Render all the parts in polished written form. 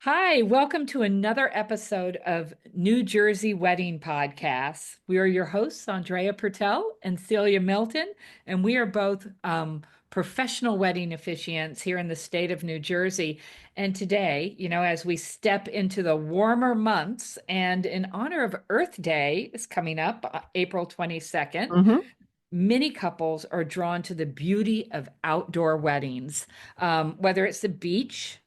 Hi, welcome to another episode of New Jersey Wedding Podcasts. We are your hosts, Andrea Pertel and Celia Milton, and we are both professional wedding officiants here in the state of New Jersey. And today, as we step into the warmer months, and in honor of Earth Day is coming up, April 22nd, hmm many couples are drawn to the beauty of outdoor weddings, whether it's the beach,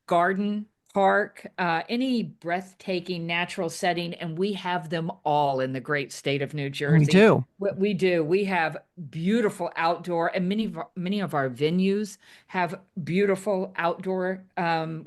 garden, park, any breathtaking natural setting, and we have them all in the great state of New We Jersey. do. What we do, we have beautiful outdoor, and many of our venues have beautiful outdoor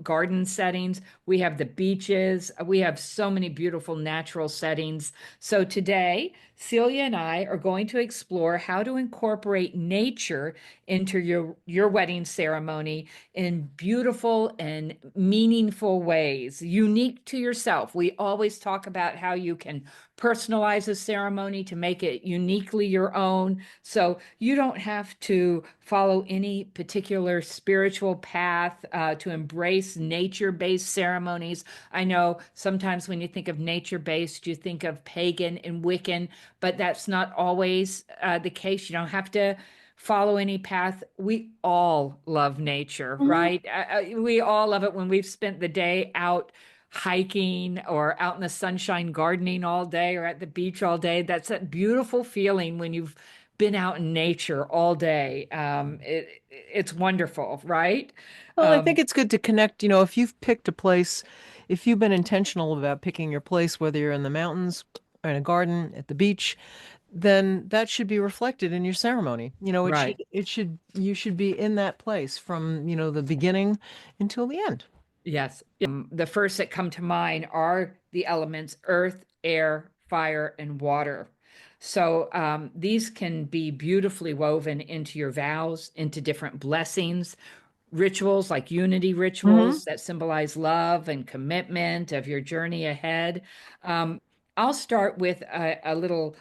garden settings. We have the beaches. We have so many beautiful natural settings. So today, Celia and I are going to explore how to incorporate nature into your wedding ceremony in beautiful and meaningful ways, unique to yourself. We always talk about how you can personalize a ceremony to make it uniquely your own. So you don't have to follow any particular spiritual path to embrace nature-based ceremonies. I know sometimes when you think of nature-based, you think of pagan and Wiccan, but that's not always the case. You don't have to follow any path. We all love nature, Mhm. right? We all love it when we've spent the day out hiking or out in the sunshine gardening all day or at the beach all day. That's that beautiful feeling when you've been out in nature all day. It's wonderful, right? Well, I think Um, it's good to connect. If you've picked a place, if you've been intentional about picking your place, whether you're in the mountains, or in a garden, at the beach, then that should be reflected in your ceremony. right. You should be in that place from, the beginning until the end. Yes. The first that come to mind are the elements earth, air, fire, and water. So these can be beautifully woven into your vows, into different blessings, rituals like unity hmm rituals that symbolize love and commitment of your journey ahead. Um, I'll start with a little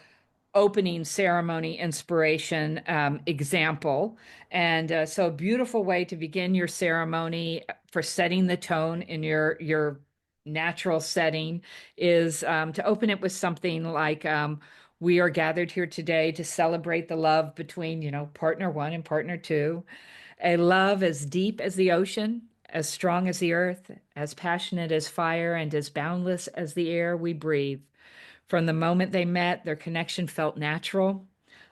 opening ceremony inspiration example. And so a beautiful way to begin your ceremony for setting the tone in your natural setting is to open it with something like we are gathered here today to celebrate the love between, partner one and partner two, a love as deep as the ocean, as strong as the earth, as passionate as fire, and as boundless as the air we breathe. From the moment they met, their connection felt natural,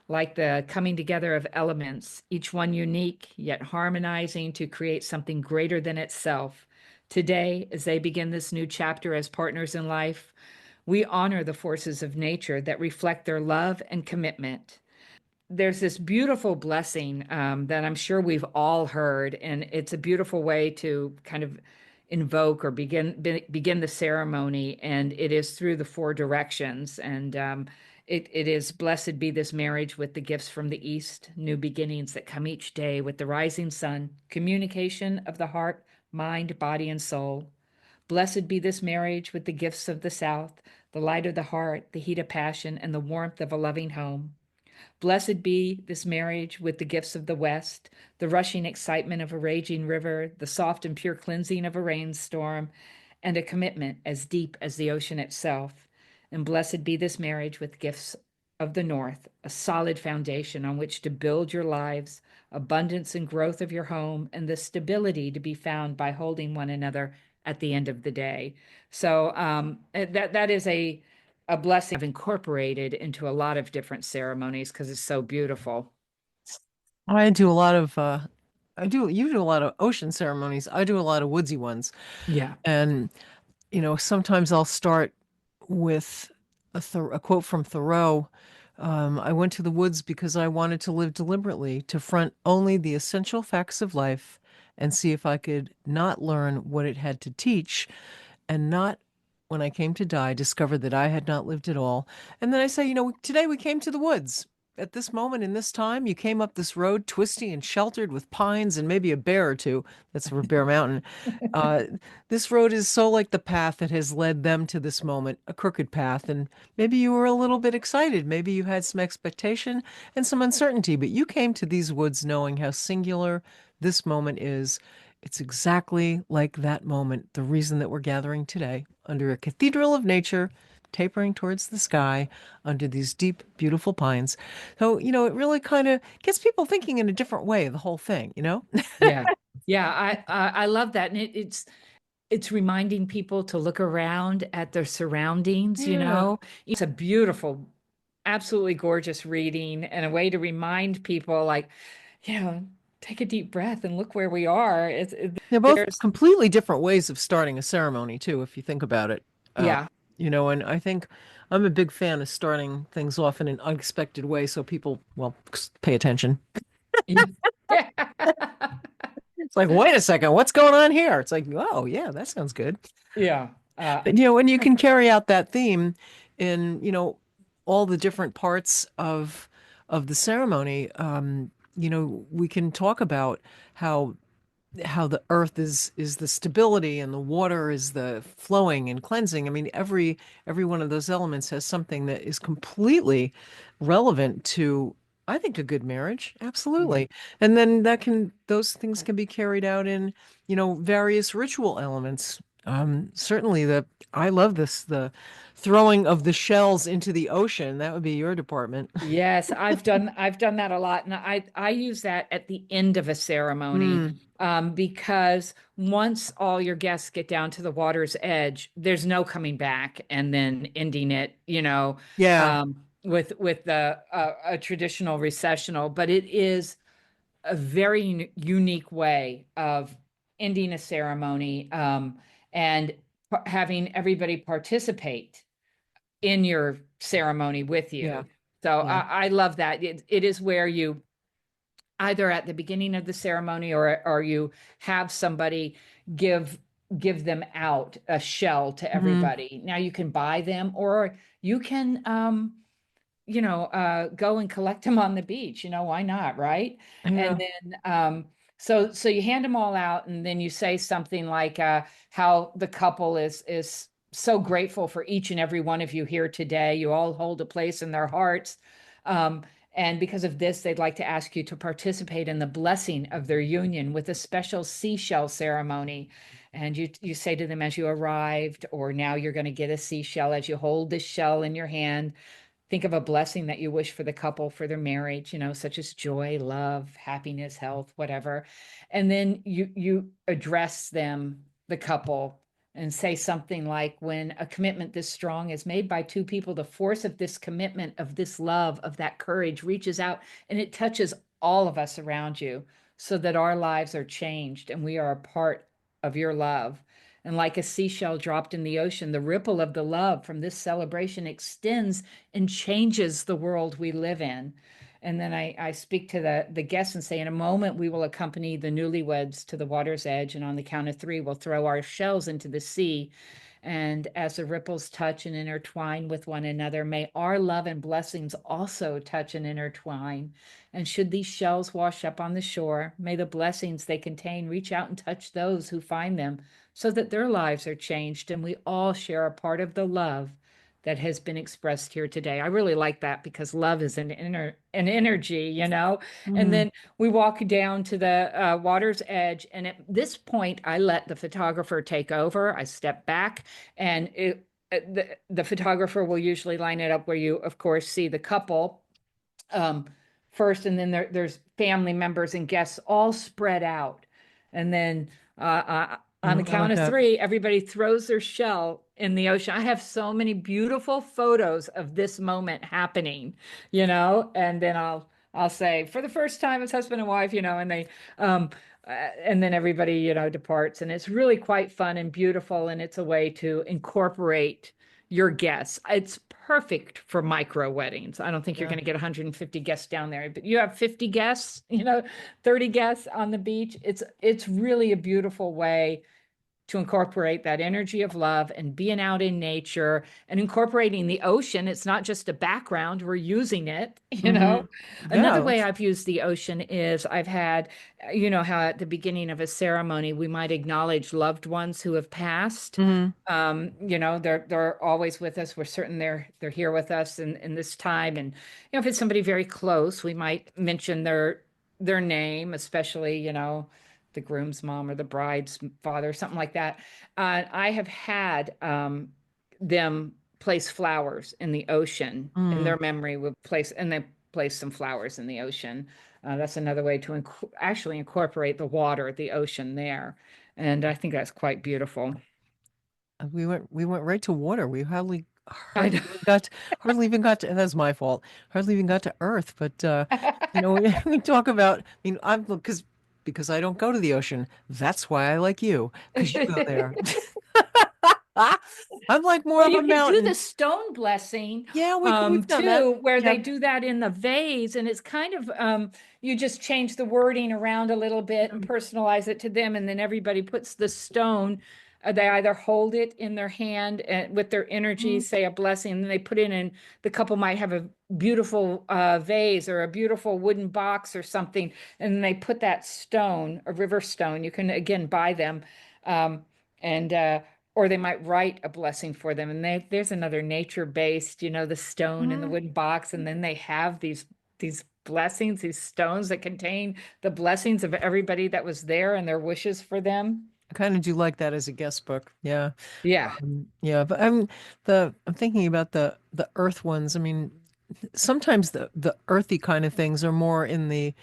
like the coming together of elements, each one unique, yet harmonizing to create something greater than itself. Today, as they begin this new chapter as partners in life, we honor the forces of nature that reflect their love and commitment. There's this beautiful blessing that I'm sure we've all heard, and it's a beautiful way to kind of invoke or begin the ceremony, and it is through the four directions. And it is blessed be this marriage with the gifts from the east, new beginnings that come each day with the rising sun, communication of the heart, mind, body, and soul. Blessed be this marriage with the gifts of the south, the light of the heart, the heat of passion, and the warmth of a loving home. Blessed be this marriage with the gifts of the West, the rushing excitement of a raging river, the soft and pure cleansing of a rainstorm, and a commitment as deep as the ocean itself. And blessed be this marriage with gifts of the North, a solid foundation on which to build your lives, abundance and growth of your home, and the stability to be found by holding one another at the end of the day. So that is a blessing I've incorporated into a lot of different ceremonies because it's so beautiful. I do a lot of you do a lot of ocean ceremonies. I do a lot of woodsy ones. Yeah. And sometimes I'll start with a quote from Thoreau. I went to the woods because I wanted to live deliberately, to front only the essential facts of life and see if I could not learn what it had to teach, and not, when I came to die, discover that I had not lived at all. And then I say, today we came to the woods. At this moment in this time, you came up this road, twisty and sheltered with pines and maybe a bear or two. That's for Bear Mountain. Uh, this road is so like the path that has led them to this moment, a crooked path. And maybe you were a little bit excited. Maybe you had some expectation and some uncertainty, but you came to these woods knowing how singular this moment is. It's exactly like that moment, the reason that we're gathering today under a cathedral of nature, tapering towards the sky under these deep, beautiful pines. So, it really kind of gets people thinking in a different way, the whole thing, you know? Yeah. Yeah, I love that. And it's reminding people to look around at their surroundings, you Yeah. know. It's a beautiful, absolutely gorgeous reading and a way to remind people like, you know, take a deep breath and look where we are. They're both There's completely different ways of starting a ceremony, too, if you think about it. Uh, yeah. and I think I'm a big fan of starting things off in an unexpected way so people, well, pay attention. Yeah. It's like, wait a second, what's going on here? It's like, oh, yeah, that sounds good. Yeah. But, when you can carry out that theme in, all the different parts of the ceremony, we can talk about how the earth is the stability and the water is the flowing and cleansing. I mean, every one of those elements has something that is completely relevant to, I think, a good marriage. Mhm. Absolutely. And then those things can be carried out in, various ritual elements. Certainly I love the throwing of the shells into the ocean. That would be your department. Yes, I've done that a lot, and I use that at the end of a ceremony, Mm, because once all your guests get down to the water's edge, there's no coming back and then ending it, yeah. with a traditional recessional. But it is a very unique way of ending a ceremony, and having everybody participate in your ceremony with Yeah. you. So Yeah. I love that. It is where you either at the beginning of the ceremony or you have somebody give give them out a shell to Hmm. everybody. Now you can buy them or you can go and collect them on the beach. Why not, right? And Yeah. then so you hand them all out, and then you say something like how the couple is so grateful for each and every one of you here today. You all hold a place in their hearts. Um, and because of this, they'd like to ask you to participate in the blessing of their union with a special seashell ceremony. And you say to them as you arrived, or now you're going to get a seashell as you hold this shell in your hand. Think of a blessing that you wish for the couple for their marriage, such as joy, love, happiness, health, whatever. And then you address them, the couple, and say something like, when a commitment this strong is made by two people, the force of this commitment, of this love, of that courage reaches out and it touches all of us around you, so that our lives are changed and we are a part of your love. And like a seashell dropped in the ocean, the ripple of the love from this celebration extends and changes the world we live in. And then I speak to the guests and say, in a moment, we will accompany the newlyweds to the water's edge. And on the count of three, we'll throw our shells into the sea. And as the ripples touch and intertwine with one another, may our love and blessings also touch and intertwine. And should these shells wash up on the shore, may the blessings they contain reach out and touch those who find them, so that their lives are changed and we all share a part of the love that has been expressed here today. I really like that because love is an energy, And Hmm. then we walk down to the water's edge, and at this point, I let the photographer take over. I step back, and the photographer will usually line it up where you, of course, see the couple um, first, and then there's family members and guests all spread out. And then on the I count like of that. three, everybody throws their shell in the ocean. I have so many beautiful photos of this moment happening, and then I'll say, for the first time as husband and wife, and they um, and then everybody, departs. And it's really quite fun and beautiful. And it's a way to incorporate your guests. It's perfect for micro weddings. I don't think you're Yeah. going to get 150 guests down there, but you have 50 guests, 30 guests on the beach. It's really a beautiful way to incorporate that energy of love and being out in nature and incorporating the ocean. It's not just a background, we're using it, Hmm. Another Yeah. way I've used the ocean is I've had, how at the beginning of a ceremony, we might acknowledge loved ones who have passed. Hmm. They're always with us. We're certain they're here with us in this time. And if it's somebody very close, we might mention their name, especially, the groom's mom or the bride's father, something like that. I have had them place flowers in the ocean in Mm. their memory. Would place and they place some flowers in the ocean. That's another way to actually incorporate the water, the ocean there, and I think that's quite beautiful. We went right to water. We I hardly even got to, and that's my fault. Hardly even got to Earth. But we talk about. I mean, I'm because I don't go to the ocean. That's why I like you, because you go there. know. I'm like more Well, of a you can do the mountain. stone blessing Yeah, we've done that. too, where they Yeah. do that in the vase, and it's kind of you just change the wording around a little bit and personalize it to them, and then everybody puts the stone. They either hold it in their hand and with their energy, Mm. say a blessing, and then they put it in. The couple might have a beautiful vase or a beautiful wooden box or something, and they put that stone, a river stone. You can again buy them. And or they might write a blessing for them. And there's another nature based, the stone and the Mm. wooden box, and then they have these blessings, these stones that contain the blessings of everybody that was there and their wishes for them. I kind of do like that as a guest book. Yeah. Yeah. Yeah, but I'm thinking about the earth ones. I mean, sometimes the earthy kind of things are more in the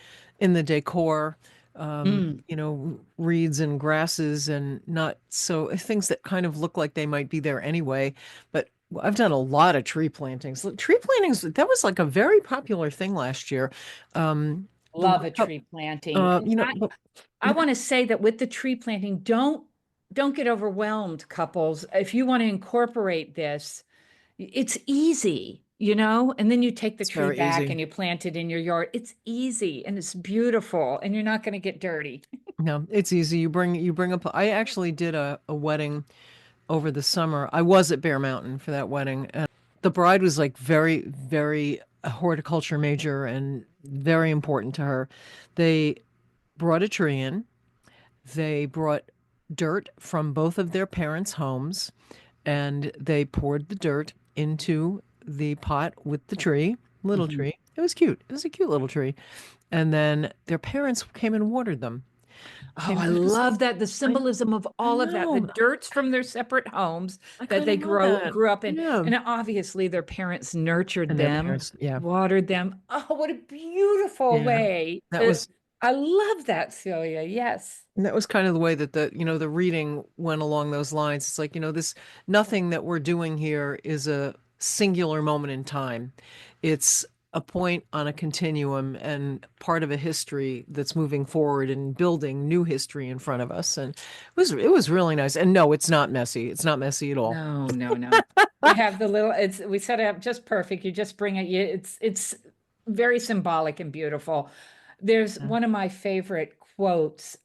decor, Mm. reeds and grasses and not so things that kind of look like they might be there anyway. But I've done a lot of tree plantings. Look, tree plantings, that was like a very popular thing last year. The Love a World Cup, tree planting. I but want to say that with the tree planting, don't get overwhelmed, couples. If you want to incorporate this, it's easy, and then you take the it's tree very back easy. and you plant it in your yard. It's easy and it's beautiful and you're not going to get dirty. No, it's easy. You bring up. I actually did a wedding over the summer. I was at Bear Mountain for that wedding, and the bride was like very, very a horticulture major and very important to her. They brought a tree in. They brought dirt from both of their parents' homes, and they poured the dirt into the pot with the tree, little Mhm. tree. It was cute. It was a cute little tree. And then their parents came and watered them. Oh, Came I just, love that. The I, symbolism of I all of that, the know. dirts from their separate homes I that kind they of love that. grew up in. Yeah. And obviously their parents nurtured And their them, parents, yeah. watered them. Oh, what a beautiful Yeah. way. That was I love that, Celia. Yes. that was kind of the way that the reading went along those lines. It's like, this nothing that we're doing here is a singular moment in time. It's a point on a continuum and part of a history that's moving forward and building new history in front of us. And it was really nice. And no, it's not messy. It's not messy at all. No, no, no. You have the little, we set it up just perfect. You just bring it, it's very symbolic and beautiful. There's Yeah. one of my favorite quotes.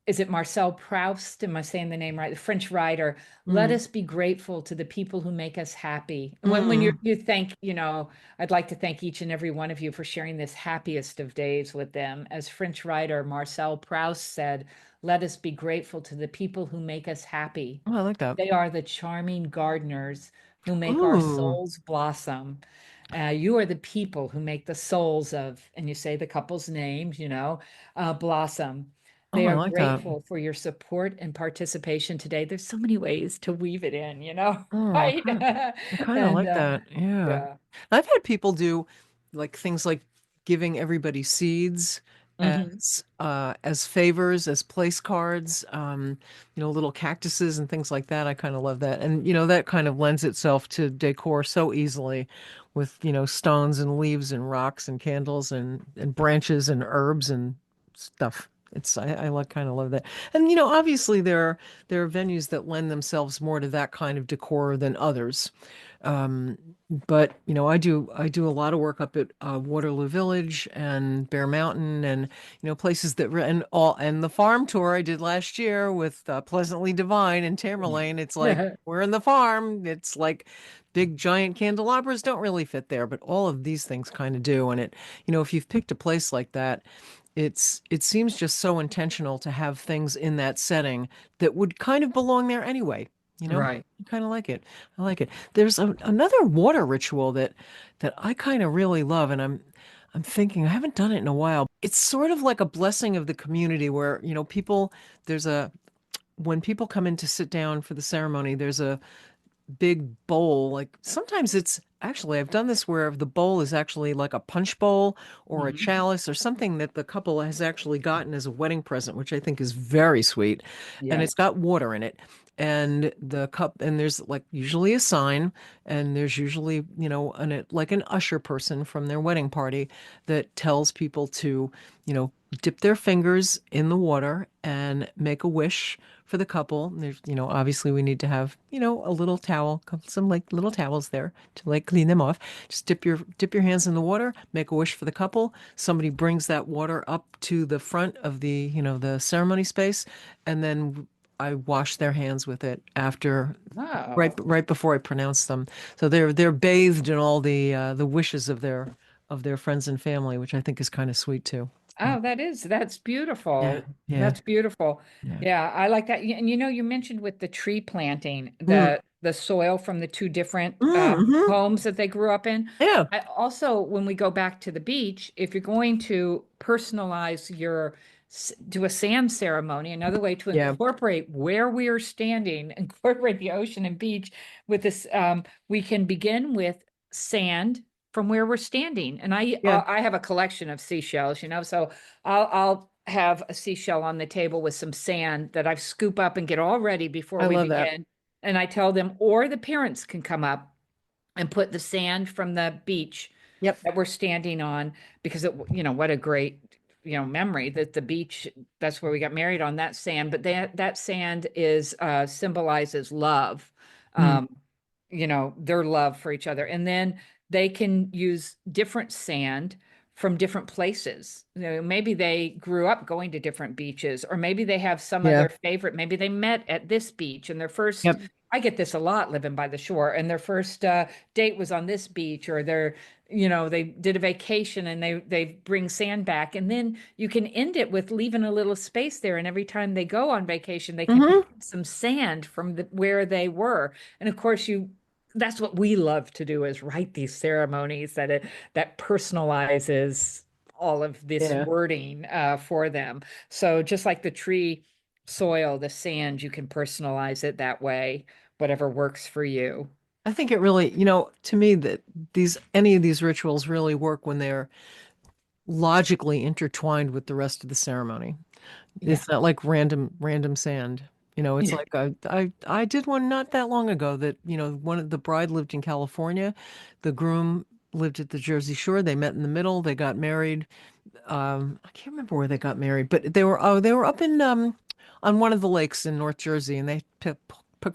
Is it Marcel Proust? Am I saying the name right? The French writer. Let Mm. us be grateful to the people who make us happy. When Mm. you thank, I'd like to thank each and every one of you for sharing this happiest of days with them. As French writer Marcel Proust said, let us be grateful to the people who make us happy. Oh, I like that. They are the charming gardeners who make our Ooh. souls blossom. You are the people who make the souls of, and you say the couple's names, blossom. Oh, They I are like that. grateful for your support and participation today. There's so many ways to weave it in, Oh, right? I kind of And like that. Yeah. yeah. I've had people do like things like giving everybody seeds Hmm. as favors, as place cards, little cactuses and things like that. I kind of love that. And that kind of lends itself to decor so easily with, stones and leaves and rocks and candles and branches and herbs and stuff. I like kind of love that. And obviously there are venues that lend themselves more to that kind of decor than others. Um, but I do a lot of work up at Waterloo Village and Bear Mountain, and places and the farm tour I did last year with Pleasantly Divine and Tamerlane. It's like we're in the farm. It's like big giant candelabras don't really fit there, but all of these things kind of do. And if you've picked a place like that, it seems just so intentional to have things in that setting that would kind of belong there anyway. Right. I kind of like it. I like it. There's another water ritual that I kind of really love, and I'm thinking, I haven't done it in a while. It's sort of like a blessing of the community where, there's a, when people come in to sit down for the ceremony, there's a big bowl. Like sometimes it's actually, I've done this where the bowl is actually like a punch bowl or a Mhm. chalice or something that the couple has actually gotten as a wedding present, which I think is very sweet. And Yeah. it's got water in it. And the cup, and there's like usually a sign, and there's usually, like an usher person from their wedding party that tells people to, dip their fingers in the water and make a wish for the couple. There's, obviously we need to have, a little towel, some like little towels there to like clean them off. Just dip your hands in the water, make a wish for the couple. Somebody brings that water up to the front of the, the ceremony space, and then I wash their hands with it after Oh. right before I pronounce them. So they're bathed in all the wishes of their friends and family, which I think is kind of sweet too. Yeah. Oh, that's Yeah. beautiful. Yeah. That's beautiful. Yeah. Yeah, I like that. And you mentioned with the tree planting, Mm. the soil from the two different Mm-hmm. homes that they grew up in. Yeah. I also, when we go back to the beach, if you're going to personalize do a sand ceremony, another way to Yeah. incorporate where we are standing, incorporate the ocean and beach with this, we can begin with sand from where we're standing. And Yeah. I have a collection of seashells, so I'll have a seashell on the table with some sand that I scoop up and get all ready before I we love that. begin. And I tell them, or the parents can come up and put the sand from the beach Yep. that we're standing on, because what a great, memory that the beach, that's where we got married, on that sand. But that sand is symbolizes love, Mm. um, their love for each other. And then they can use different sand from different places. Maybe they grew up going to different beaches, or maybe they have some of Yeah. their favorite, maybe they met at this beach and their first, Yep. I get this a lot living by the shore, and their first date was on this beach, or they did a vacation and they bring sand back, and then you can end it with leaving a little space there, and every time they go on vacation they can pick Hmm. up some sand from where they were. And of course, that's what we love to do, is write these ceremonies that personalizes all of this Yeah. wording for them. So just like the tree soil, the sand, you can personalize it that way, whatever works for you. I think it really, to me that any of these rituals really work when they're logically intertwined with the rest of the ceremony. Yeah. It's not like random sand. It's Yeah. like I did one not that long ago that, one of the bride lived in California, the groom lived at the Jersey Shore. They met in the middle. They got married. I can't remember where they got married, but they were up in on one of the lakes in North Jersey, and they took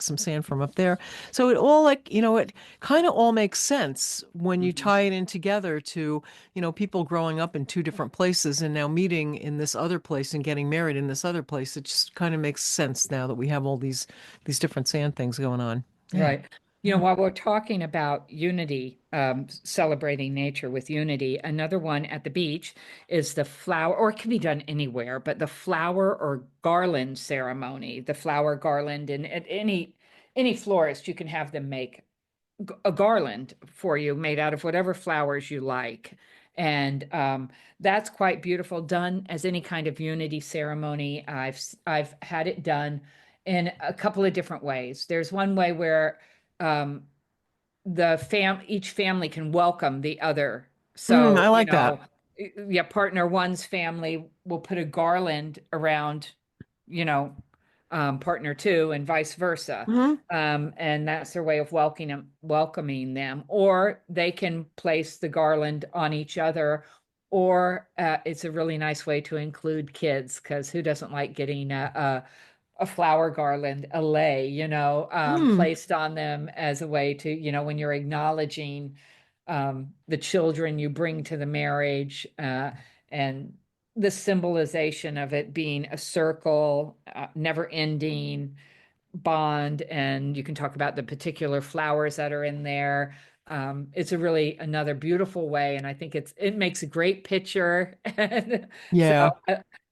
some sand from up there. So it all like, it kind of all makes sense when you Mhm. tie it in together to, people growing up in two different places and now meeting in this other place and getting married in this other place. It just kind of makes sense now that we have all these different sand things going on. Yeah. Right. Yeah. While we're talking about unity, celebrating nature with unity, another one at the beach is the flower, or it can be done anywhere, but the flower or garland ceremony, the flower garland, and at any florist, you can have them make a garland for you made out of whatever flowers you like. And that's quite beautiful, done as any kind of unity ceremony. I've had it done in a couple of different ways. There's one way where um, each family can welcome the other. Mm, So, I like that. yeah, partner one's family will put a garland around, you know, partner two, and vice versa. Hmm. And that's their way of welcoming them. Or they can place the garland on each other, or it's a really nice way to include kids, because who doesn't like getting a flower garland, a lei, Mm. placed on them as a way to, when you're acknowledging the children you bring to the marriage, and the symbolization of it being a circle, never ending bond. And you can talk about the particular flowers that are in there. It's a really another beautiful way, and I think it makes a great picture. And so Yeah.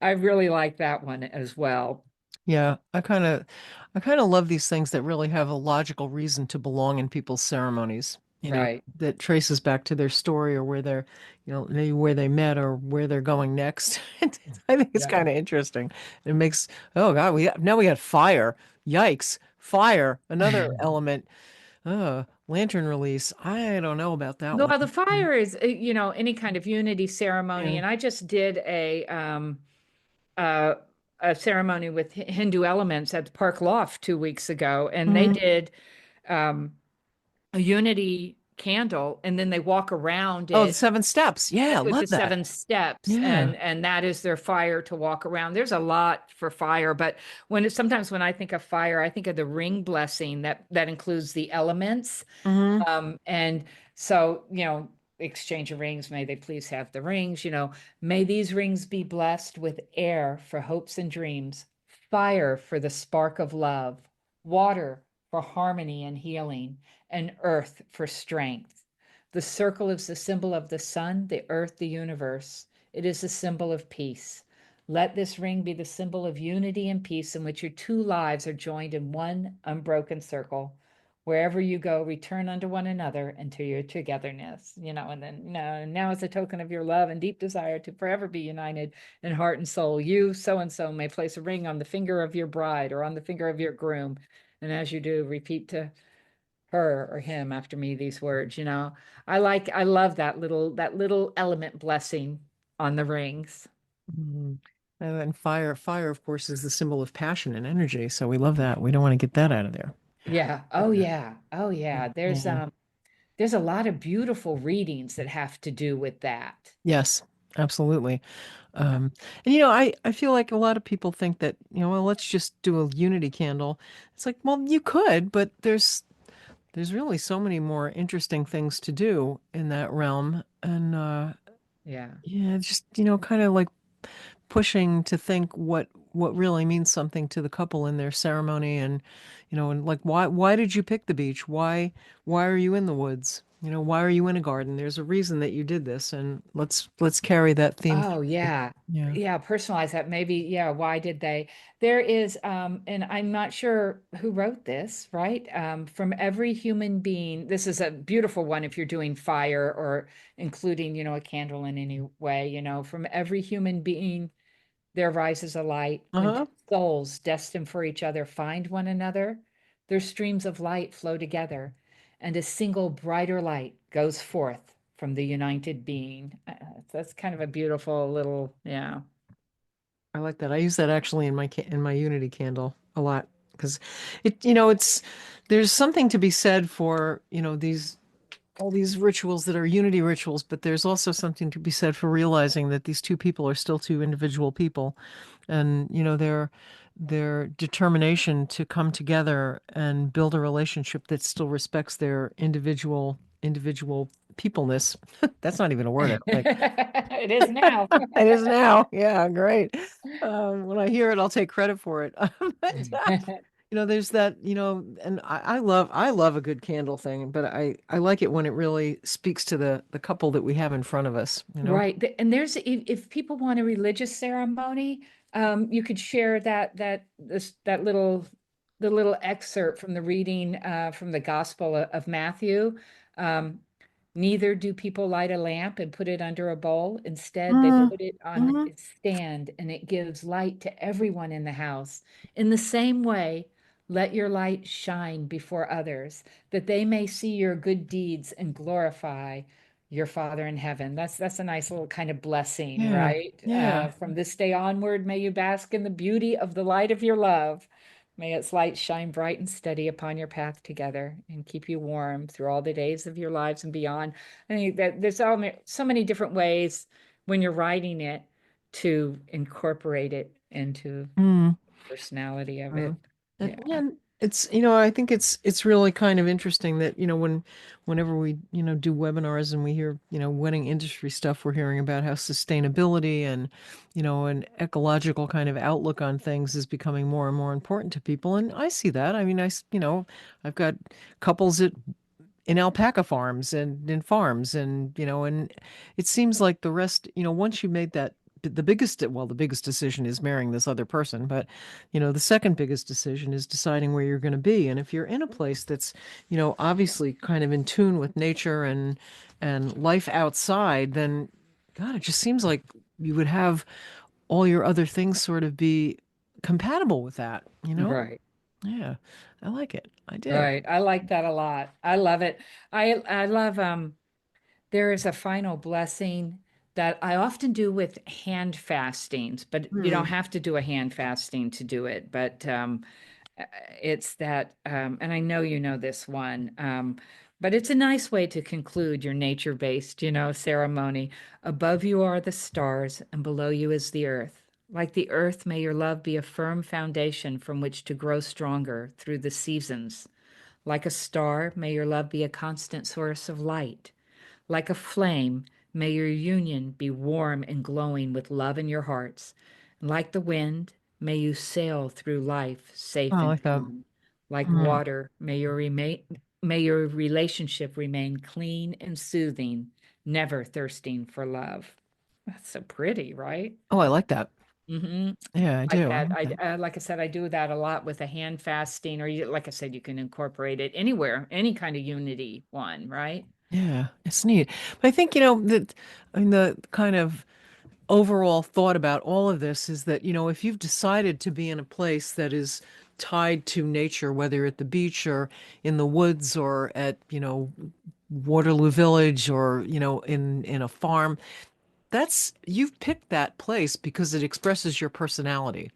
I really like that one as well. Yeah, I kind of love these things that really have a logical reason to belong in people's ceremonies. you know, Right. that traces back to their story or where they're, maybe where they met or where they're going next. I think it's Yeah. kind of interesting. It makes, oh God, now we got fire. Yikes, fire, another element. Lantern release. I don't know about that one. Well, the fire is, any kind of unity ceremony. Yeah. And I just did uh, a ceremony with Hindu elements at the Park Loft 2 weeks ago, and they Mhm. did um, a unity candle, and then they walk around Oh, the it seven steps. Yeah, with love the that. 7 steps, Yeah. and that is their fire to walk around. There's a lot for fire, but sometimes when I think of fire, I think of the ring blessing that includes the elements. Hmm. And so, exchange of rings, may they please have the rings, may these rings be blessed with air for hopes and dreams, fire for the spark of love, water for harmony and healing, and earth for strength. The circle is the symbol of the sun, the earth, the universe. It is a symbol of peace. Let this ring be the symbol of unity and peace in which your two lives are joined in one unbroken circle. Wherever you go, return unto one another and to your togetherness, and then, now as a token of your love and deep desire to forever be united in heart and soul, you, so and so, may place a ring on the finger of your bride or on the finger of your groom. And as you do, repeat to her or him after me these words. I love that little element blessing on the rings. Mhm. And then fire, of course, is the symbol of passion and energy. So we love that. We don't want to get that out of there. Yeah. Oh yeah. Oh yeah. There's Yeah. um there's a lot of beautiful readings that have to do with that. Yes, absolutely. Yeah. Um, and I feel like a lot of people think that, well, let's just do a unity candle. It's like, well, you could, but there's really so many more interesting things to do in that realm. And Yeah. yeah, just, kind of like pushing to think what really means something to the couple in their ceremony and like why did you pick the beach? Why are you in the woods? Why are you in a garden? There's a reason that you did this, and let's carry that theme Oh through. yeah. Yeah. Yeah, personalize that. Maybe, yeah, why did they? There is, and I'm not sure who wrote this, right? From every human being, this is a beautiful one if you're doing fire or including, a candle in any way, from every human being there rises a light. When two Uh-huh. souls destined for each other find one another, their streams of light flow together, and a single brighter light goes forth from the united being. That's kind of a beautiful little, yeah. I like that. I use that actually in my Unity candle a lot because it's there's something to be said for, these all these rituals that are unity rituals, but there's also something to be said for realizing that these two people are still two individual people, and their determination to come together and build a relationship that still respects their individual peopleness. That's not even a word I don't think. It is now. It is now. Yeah, great. When I hear it, I'll take credit for it. But there's that, and I love a good candle thing, but I like it when it really speaks to the couple that we have in front of us. Right. And there's if people want a religious ceremony, you could share that little excerpt from the reading from the Gospel of Matthew. Um, Neither do people light a lamp and put it under a bowl. Instead, they Mm, put it on hmm. its stand, and it gives light to everyone in the house. In the same way, let your light shine before others, that they may see your good deeds and glorify your Father in heaven. That's a nice little kind of blessing, Yeah, right? yeah. From this day onward, may you bask in the beauty of the light of your love. May its light shine bright and steady upon your path together and keep you warm through all the days of your lives and beyond. I think that there's so many different ways when you're writing it to incorporate it into Mm. the personality of Uh, it. and Yeah. yeah, it's I think it's really kind of interesting that whenever we do webinars and we hear wedding industry stuff, we're hearing about how sustainability and an ecological kind of outlook on things is becoming more and more important to people, and I see that. I mean, I've got couples in alpaca farms and in farms, and it seems like the rest, once you made the biggest, well, the biggest decision is marrying this other person, but the second biggest decision is deciding where you're going to be. And if you're in a place that's, obviously kind of in tune with nature and life outside, then God, it just seems like you would have all your other things sort of be compatible with that, you know? Right. Yeah, I like it. I do. Right. I like that a lot. I love it. I love there is a final blessing that I often do with hand fastings, but you don't Hmm. have to do a hand fasting to do it. But uh, it's that, and I know you know this one, but it's a nice way to conclude your nature-based, ceremony. Above you are the stars, and below you is the earth. Like the earth, may your love be a firm foundation from which to grow stronger through the seasons. Like a star, may your love be a constant source of light. Like a flame, may your union be warm and glowing with love in your hearts. And like the wind, may you sail through life Oh, safe I and like that. calm. Like Hmm. water, may your relationship remain clean and soothing, never thirsting for love. That's so pretty, right? Oh, I like that. Mm-hmm. Yeah, I Like do. I that. like that. Like I said, I do that a lot with a hand fasting, or like I said, you can incorporate it anywhere, any kind of unity one, right? Yeah, it's neat. But I think, that I mean the kind of overall thought about all of this is that, if you've decided to be in a place that is tied to nature, whether at the beach or in the woods or at, Waterloo Village or, in a farm, you've picked that place because it expresses your personality.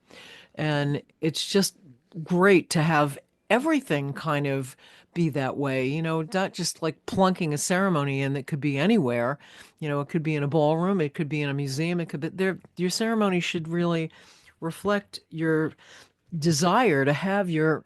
And it's just great to have everything kind of be that way, not just like plunking a ceremony in that could be anywhere. It could be in a ballroom, it could be in a museum, it could be there. Your ceremony should really reflect your desire to have your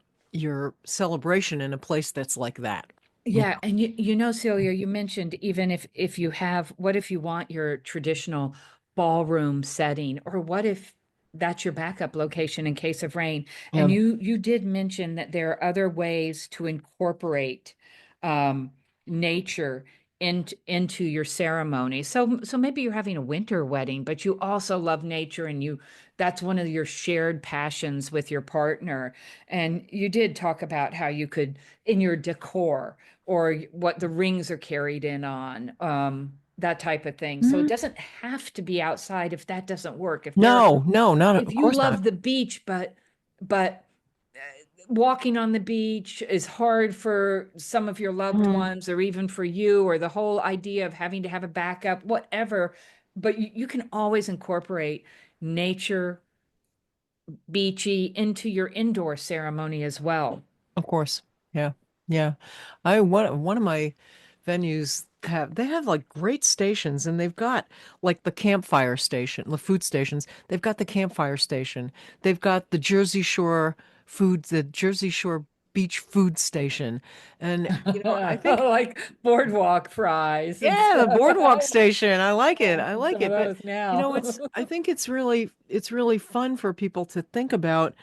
celebration in a place that's like that. You Yeah, and Celia, you mentioned even if you have, what if you want your traditional ballroom setting, or what if that's your backup location in case of rain? And know? you did mention that there are other ways to incorporate um, nature into your ceremony. So maybe you're having a winter wedding, but you also love nature, and you that's one of your shared passions with your partner. And you did talk about how you could in your decor or what the rings are carried in on, that type of thing. So it Yeah. doesn't have to be outside if that doesn't work. No, no, not If of you course not. love the beach, but walking on the beach is hard for some of your loved Mhm. ones, or even for you, or the whole idea of having to have a backup, whatever. But you can always incorporate nature, beachy into your indoor ceremony as well. Of course. Yeah. Yeah. One of my venues they have like great stations, and they've got like the campfire station, the food stations. They've got the campfire station. They've got the Jersey Shore beach food station. And I think Like boardwalk fries and yeah, the stuff. boardwalk station. I like it. I'm I seeing like some of it. But those now. I think it's really fun for people to think about,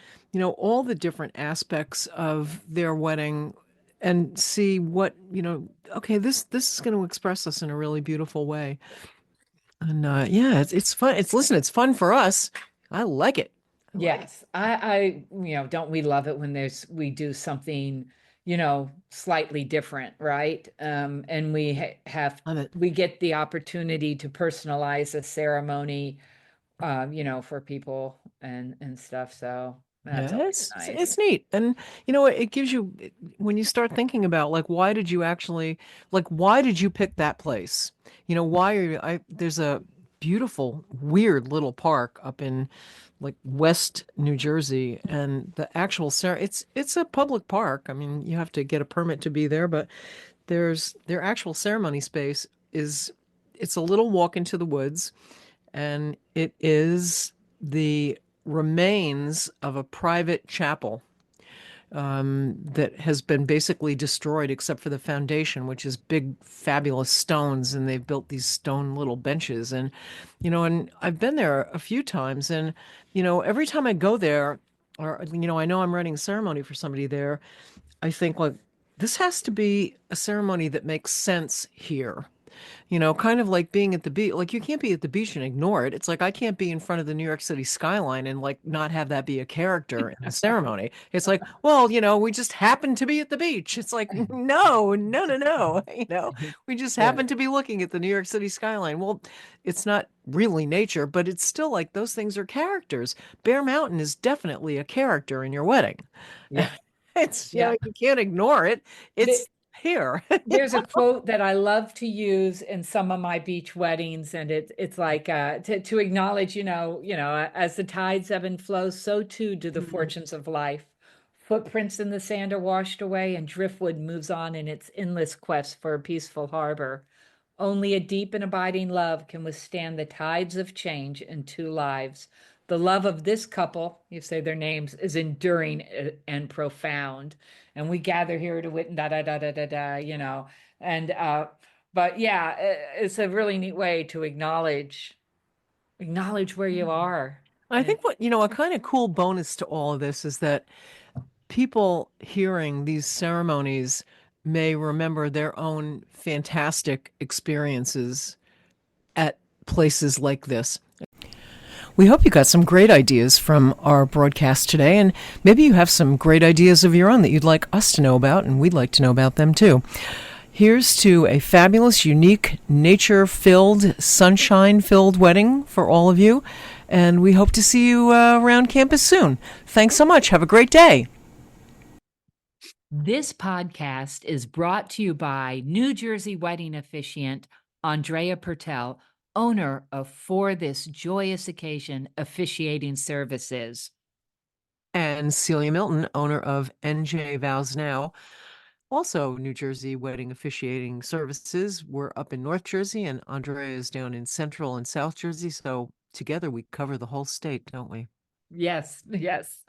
all the different aspects of their wedding and see what, okay, this is going to express us in a really beautiful way. And yeah, it's fun. It's fun for us. I like it. I like it. Yes, don't we love it when we do something, slightly different, right? And Love it. we get the opportunity to personalize a ceremony, for people and stuff. So that's Yeah, always it's nice. neat. And it gives you when you start thinking about like why did you pick that place? Why are you there's a beautiful weird little park up in like West New Jersey, and the actual it's a public park. I mean, you have to get a permit to be there, but their actual ceremony space is it's a little walk into the woods, and it is the remains of a private chapel that has been basically destroyed except for the foundation, which is big, fabulous stones, and they've built these stone little benches. And I've been there a few times, and every time I go there, or I know I'm running a ceremony for somebody there, I think like this has to be a ceremony that makes sense here. Kind of like being at the beach. Like you can't be at the beach and ignore it. It's like I can't be in front of the New York City skyline and like not have that be a character in the ceremony. It's like, well, we just happened to be at the beach. It's like, no, no, no, no. We just Yeah. happened to be looking at the New York City skyline. Well, it's not really nature, but it's still like those things are characters. Bear Mountain is definitely a character in your wedding. Yeah. It's, Yeah. you can't ignore it. The- It's here. There's a quote that I love to use in some of my beach weddings, and it's like to acknowledge, as the tides ebb and flow, so too do the Mhm. fortunes of life. Footprints in the sand are washed away, and driftwood moves on in its endless quest for a peaceful harbor. Only a deep and abiding love can withstand the tides of change in two lives. The love of this couple, you say their names, is enduring and profound. And we gather here to wit, da da da da da da, And but yeah, it's a really neat way to acknowledge where you are. I And think a kind of cool bonus to all of this is that people hearing these ceremonies may remember their own fantastic experiences at places like this. We hope you got some great ideas from our broadcast today, and maybe you have some great ideas of your own that you'd like us to know about, and we'd like to know about them too. Here's to a fabulous, unique, nature filled, sunshine filled wedding for all of you, and we hope to see you around campus soon. Thanks so much. Have a great day. this podcast is brought to you by New Jersey wedding officiant Andrea Pertel, owner of For This Joyous Occasion Officiating Services. And Celia Milton, owner of NJ Vows Now, also New Jersey wedding officiating services. We're up in North Jersey, and Andrea is down in Central and South Jersey. So together we cover the whole state, don't we? Yes, yes.